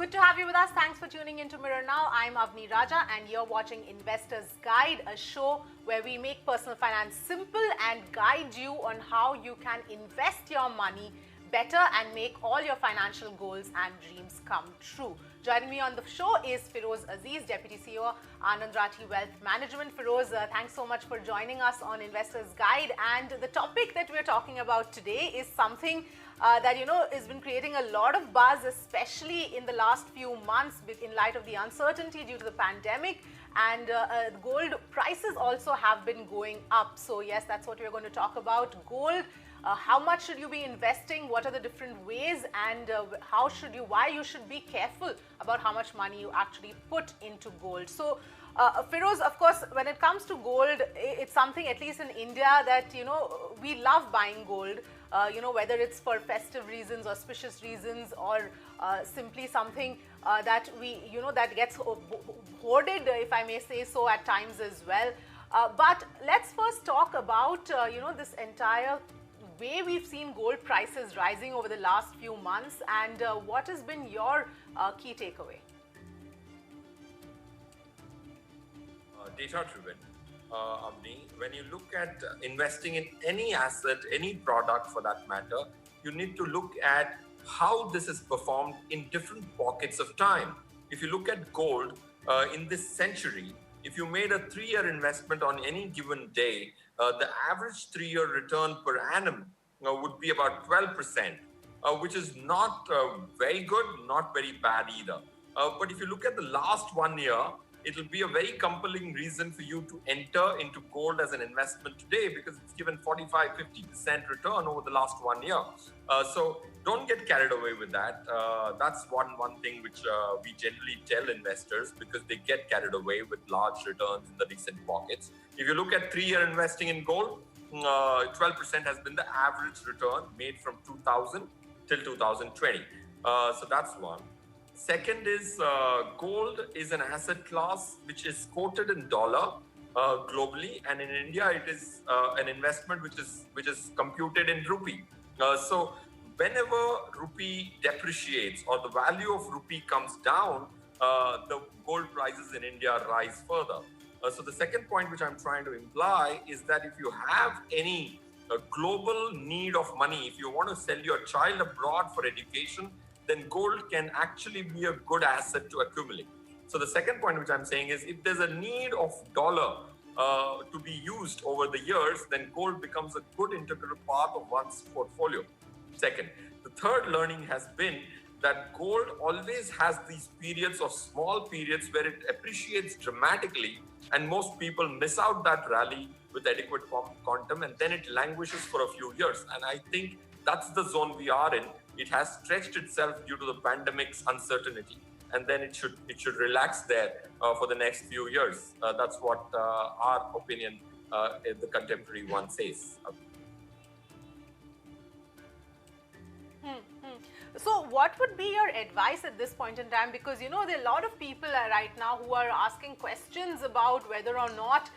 Good to have you with us. Thanks for tuning into Mirror Now. I'm Avni Raja and you're watching Investor's Guide, a show where we make personal finance simple and guide you on how you can invest your money better and make all your financial goals and dreams come true. Joining me on the show is Feroz Aziz, Deputy CEO, Anand Rathi Wealth Management. Feroz, thanks so much for joining us on Investor's Guide. And the topic that we're talking about today is something that, has been creating a lot of buzz, especially in the last few months in light of the uncertainty due to the pandemic. And gold prices also have been going up. So yes, that's what we're going to talk about. Gold. How much should you be investing? What are the different ways, and why you should be careful about how much money you actually put into gold? So, Feroz, of course, when it comes to gold, it's something, at least in India, that we love buying gold. Whether it's for festive reasons, auspicious reasons, or simply something that that gets hoarded, if I may say so, at times as well. But let's first talk about this entire way we've seen gold prices rising over the last few months, and what has been your key takeaway? Data driven, Avni. When you look at investing in any asset, any product for that matter, you need to look at how this is performed in different pockets of time. If you look at gold in this century, if you made a 3-year investment on any given day, the average 3-year return per annum would be about 12%, which is not very good, not very bad either. But if you look at the last 1 year, it'll be a very compelling reason for you to enter into gold as an investment today, because it's given 45-50% return over the last 1 year. So don't get carried away with that. That's one thing which we generally tell investors, because they get carried away with large returns in the recent pockets. If you look at 3-year investing in gold, 12% has been the average return made from 2000 till 2020. So that's one. Second is gold is an asset class which is quoted in dollar globally, and in India it is an investment which is computed in rupee. So whenever rupee depreciates or the value of rupee comes down, the gold prices in India rise further. So the second point which I'm trying to imply is that if you have any global need of money, if you want to send your child abroad for education, then gold can actually be a good asset to accumulate. So the second point which I'm saying is, if there's a need of dollar to be used over the years, then gold becomes a good integral part of one's portfolio. Second. The third learning has been that gold always has these periods of small periods where it appreciates dramatically, and most people miss out that rally with adequate quantum, and then it languishes for a few years. And I think that's the zone we are in. It has stretched itself due to the pandemic's uncertainty, and then it should relax there for the next few years. That's what our opinion, the contemporary one, says. So what would be your advice at this point in time? Because, there are a lot of people right now who are asking questions about whether or not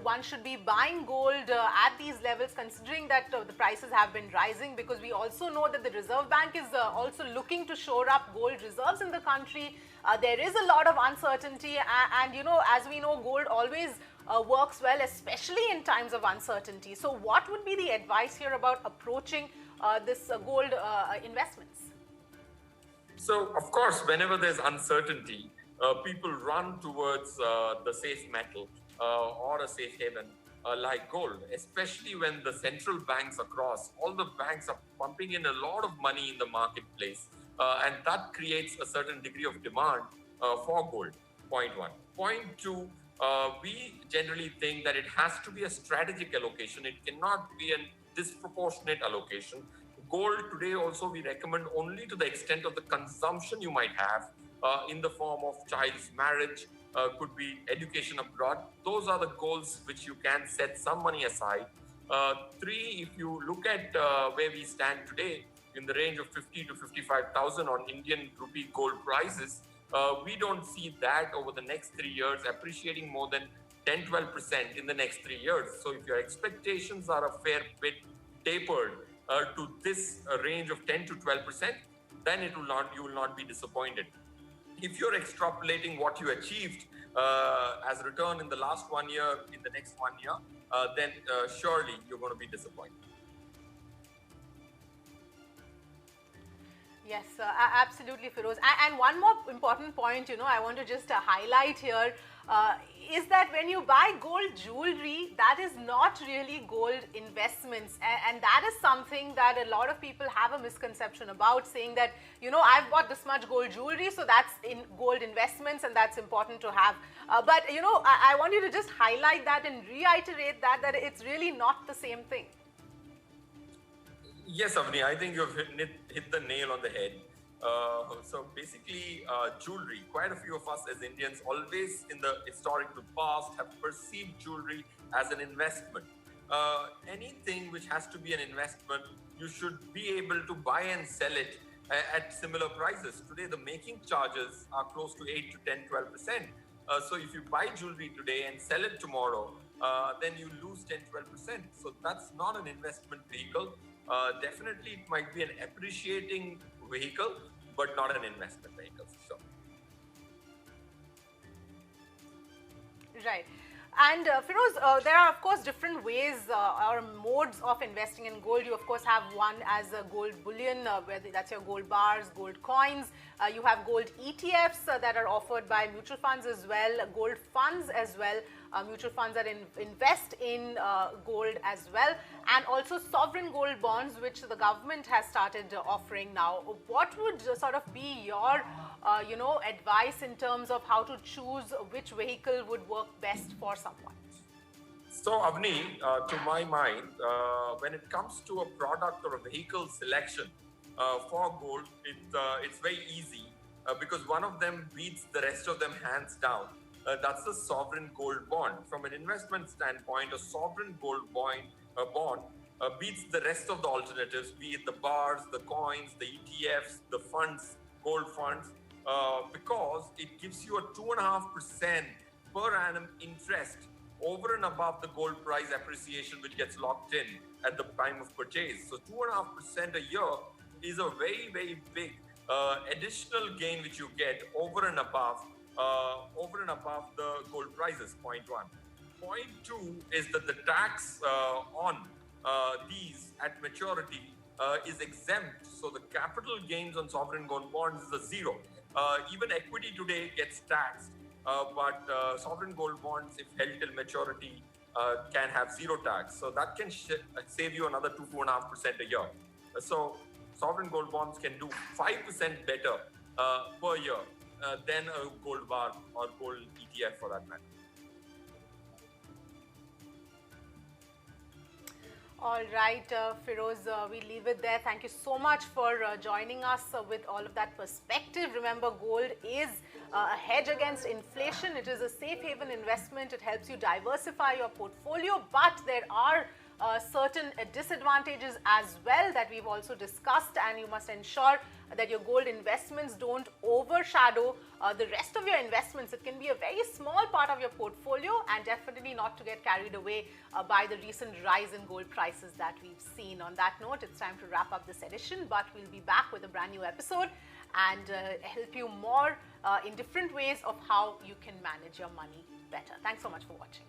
one should be buying gold at these levels, considering that the prices have been rising, because we also know that the Reserve Bank is also looking to shore up gold reserves in the country. There is a lot of uncertainty, and as we know, gold always works well, especially in times of uncertainty. So what would be the advice here about approaching this gold investments? So, of course, whenever there's uncertainty, people run towards the safe metal or a safe haven like gold, especially when the central banks across, all the banks are pumping in a lot of money in the marketplace, and that creates a certain degree of demand for gold, point one. Point two, we generally think that it has to be a strategic allocation. It cannot be a disproportionate allocation. Gold today also we recommend only to the extent of the consumption you might have in the form of child's marriage, could be education abroad. Those are the goals which you can set some money aside. Three, if you look at where we stand today in the range of 50 to 55,000 on Indian rupee gold prices, we don't see that over the next 3 years appreciating more than 10-12% in the next 3 years. So if your expectations are a fair bit tapered to this range of 10 to 12%, then you will not be disappointed. if you're extrapolating what you achieved as return in the last 1 year, in the next 1 year, then surely you're going to be disappointed. Yes, absolutely, Feroz. And one more important point, I want to just highlight here is that when you buy gold jewelry, that is not really gold investments. And that is something that a lot of people have a misconception about, saying that, I've bought this much gold jewelry, so that's in gold investments and that's important to have. But, I want you to just highlight that and reiterate that it's really not the same thing. Yes, Avni, I think you've hit the nail on the head. So basically, jewelry, quite a few of us as Indians always in the historical past have perceived jewelry as an investment. Anything which has to be an investment, you should be able to buy and sell it at similar prices. Today, the making charges are close to 8 to 10, 12%. So if you buy jewelry today and sell it tomorrow, then you lose 10, 12%. So that's not an investment vehicle. Definitely, it might be an appreciating vehicle, but not an investment vehicle, for sure. Right. And Feroz, there are of course different ways or modes of investing in gold. You of course have one as a gold bullion, where that's your gold bars, gold coins. You have gold ETFs that are offered by mutual funds as well, gold funds as well, mutual funds that invest in gold as well, and also sovereign gold bonds, which the government has started offering now. What would sort of be your advice in terms of how to choose which vehicle would work best for someone? So, Avni, to my mind, when it comes to a product or a vehicle selection for gold, it's very easy because one of them beats the rest of them hands down. That's the sovereign gold bond. From an investment standpoint, a sovereign gold bond beats the rest of the alternatives, be it the bars, the coins, the ETFs, the funds, gold funds, because it gives you a 2.5% per annum interest over and above the gold price appreciation, which gets locked in at the time of purchase. So 2.5% a year is a very, very big additional gain which you get over and above the gold prices. Point one. Point two is that the tax on these at maturity is exempt. So the capital gains on sovereign gold bonds is a zero. Even equity today gets taxed, but sovereign gold bonds, if held till maturity, can have zero tax. So that can save you another 2.5% a year. So sovereign gold bonds can do 5% better per year than a gold bar or gold ETF for that matter. All right, Feroz, we leave it there. Thank you so much for joining us with all of that perspective. Remember, gold is a hedge against inflation. It is a safe haven investment. It helps you diversify your portfolio, but there are certain disadvantages as well that we've also discussed, and you must ensure that your gold investments don't overshadow the rest of your investments. It can be a very small part of your portfolio, and definitely not to get carried away by the recent rise in gold prices that we've seen. On that note, it's time to wrap up this edition, but we'll be back with a brand new episode and help you more in different ways of how you can manage your money better. Thanks so much for watching.